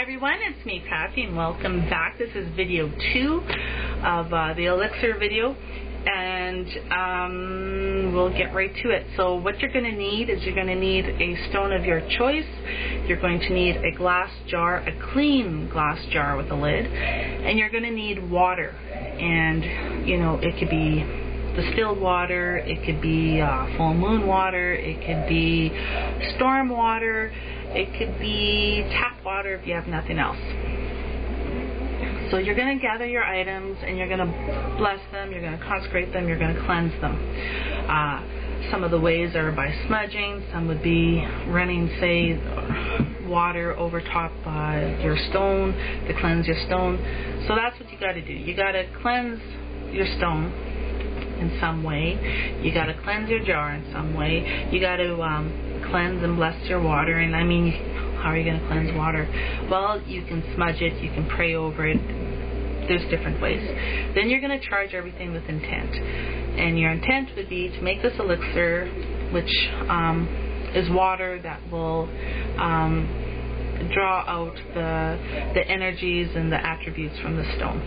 everyone, it's me Kathy and welcome back. This is video 2 of the Elixir video, and we'll get right to it. So what you're going to need is you're going to need a stone of your choice. You're going to need a glass jar, a clean glass jar with a lid, and you're going to need water. And you know, it could be distilled water, it could be full moon water, it could be storm water, it could be tap water if you have nothing else. So you're going to gather your items and you're going to bless them, you're going to consecrate them, you're going to cleanse them. Some of the ways are by smudging, some would be running, say, water over top your stone to cleanse your stone. So that's what you got to do. You got to cleanse your stone in some way. You got to cleanse your jar in some way. You got to cleanse and bless your water. And I mean, how are you going to cleanse water? Well, you can smudge it, you can pray over it. There's different ways. Then you're going to charge everything with intent. And your intent would be to make this elixir, which is water that will draw out the energies and the attributes from the stone.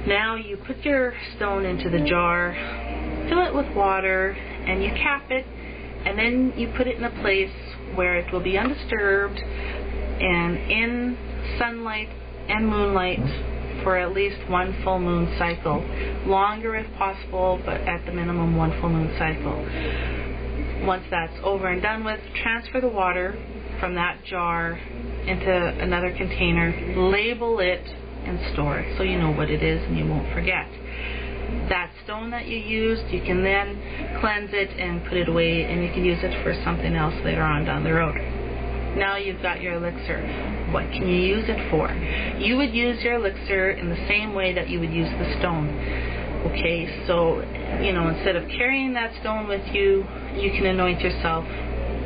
Now you put your stone into the jar, fill it with water, and you cap it, and then you put it in a place where it will be undisturbed and in sunlight and moonlight for at least one full moon cycle. Longer if possible, but at the minimum one full moon cycle. Once that's over and done with, transfer the water from that jar into another container, label it, and store it so you know what it is and you won't forget. That stone that you used, you can then cleanse it and put it away, and you can use it for something else later on down the road. Now you've got your elixir. What can you use it for? You would use your elixir in the same way that you would use the stone. Okay, so you know, instead of carrying that stone with you, you can anoint yourself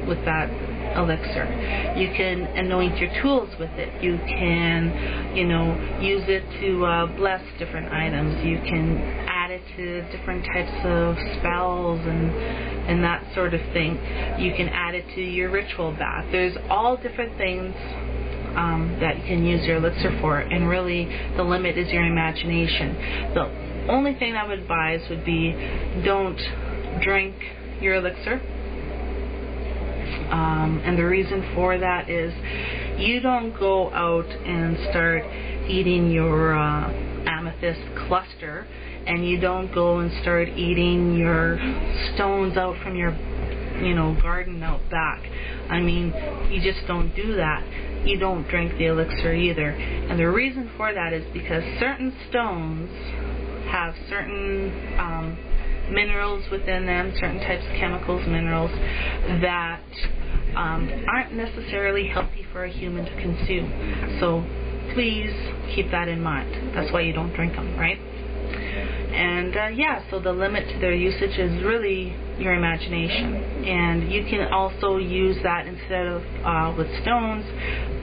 with that elixir. You can anoint your tools with it. You can, you know, use it to bless different items. You can add it to different types of spells and that sort of thing. You can add it to your ritual bath. There's all different things that you can use your elixir for, and really the limit is your imagination. The only thing I would advise would be don't drink your elixir. And the reason for that is you don't go out and start eating your amethyst cluster, and you don't go and start eating your stones out from your, you know, garden out back. I mean, you just don't do that. You don't drink the elixir either. And the reason for that is because certain stones have certain minerals within them, certain types of chemicals, minerals that aren't necessarily healthy for a human to consume. So please keep that in mind. That's why you don't drink them, right? And yeah, so the limit to their usage is really your imagination. And you can also use that instead of with stones,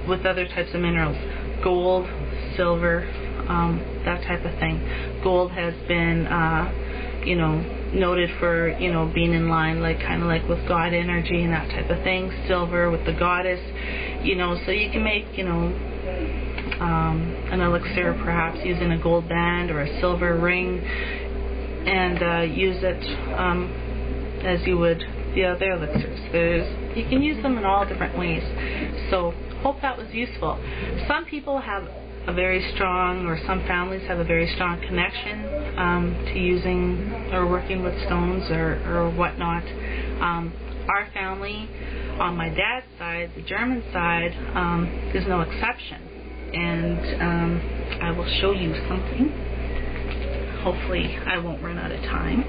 with other types of minerals. Gold, silver, that type of thing. Gold has been you know, noted for, you know, being in line, like kind of like with God energy and that type of thing. Silver with the goddess, you know, so you can make, you know, an elixir perhaps using a gold band or a silver ring, and use it as you would the other elixirs. You can use them in all different ways. So hope that was useful. Some people have a very strong, or some families have a very strong connection to using or working with stones or whatnot. Our family, on my dad's side, the German side, is no exception. And I will show you something. Hopefully I won't run out of time.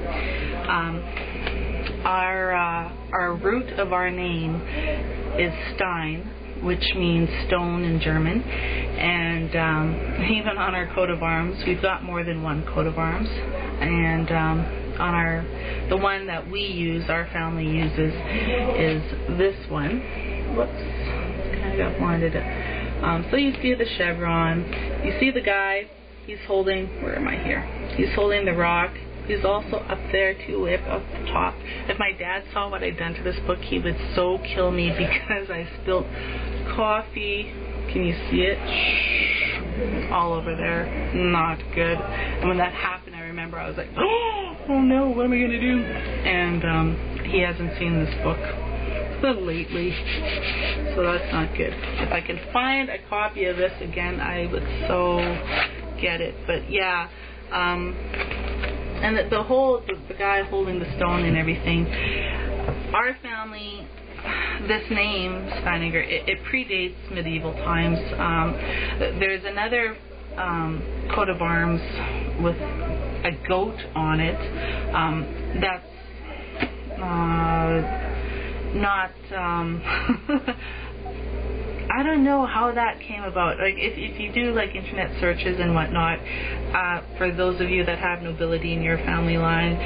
Our root of our name is Stein, which means stone in German, and even on our coat of arms, we've got more than one coat of arms, and on the one that we use, our family uses, is this one. Whoops, kind of wanted it. So you see the chevron, you see the guy, he's holding, where am I here? He's holding the rock. He's also up there too, way up the top. If my dad saw what I'd done to this book, he would so kill me because I spilled coffee, Can you see it? All over there. Not good. And when that happened, I remember I was like, oh no, what am I going to do? And he hasn't seen this book lately, so that's not good. If I can find a copy of this again, I would so get it. But yeah, and the guy holding the stone and everything, our family, this name Steininger, it predates medieval times. There's another coat of arms with a goat on it. That's not I don't know how that came about. Like if you do like internet searches and whatnot, for those of you that have nobility in your family line,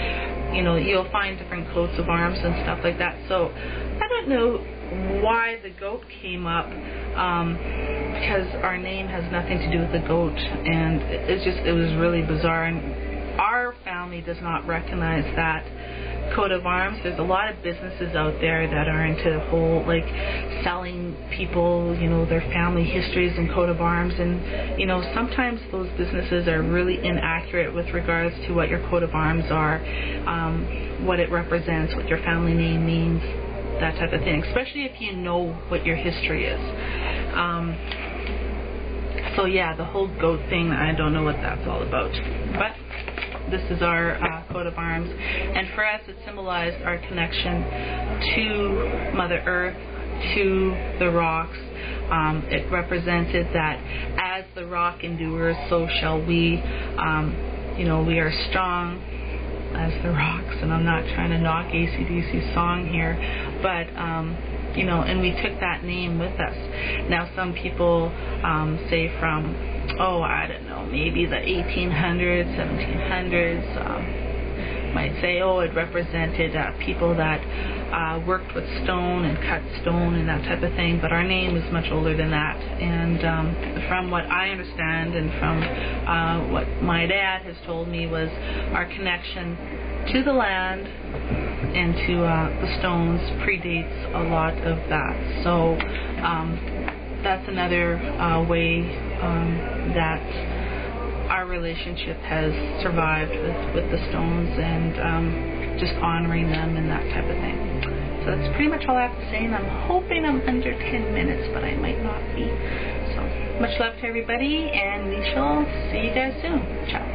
you know, you'll find different coats of arms and stuff like that. So I don't know why the goat came up, because our name has nothing to do with the goat, and it was really bizarre. And our family does not recognize that coat of arms. There's a lot of businesses out there that are into the whole, like, selling people, you know, their family histories and coat of arms, and, you know, sometimes those businesses are really inaccurate with regards to what your coat of arms are, what it represents, what your family name means, that type of thing, especially if you know what your history is. So yeah, the whole goat thing, I don't know what that's all about, but this is our coat of arms, and for us it symbolized our connection to Mother Earth, to the rocks. It represented that as the rock endures, so shall we. You know, we are strong as the rocks, and I'm not trying to knock AC/DC's song here, but you know, and we took that name with us. Now some people say from, I don't know, maybe the 1800s, 1700s, might say, it represented people that worked with stone and cut stone and that type of thing, but our name is much older than that. And from what I understand and from what my dad has told me, was our connection to the land and to the stones predates a lot of that. So that's another way that our relationship has survived with the stones, and just honoring them and that type of thing. So that's pretty much all I have to say, and I'm hoping I'm under 10 minutes, but I might not be. So much love to everybody, and we shall see you guys soon. Ciao.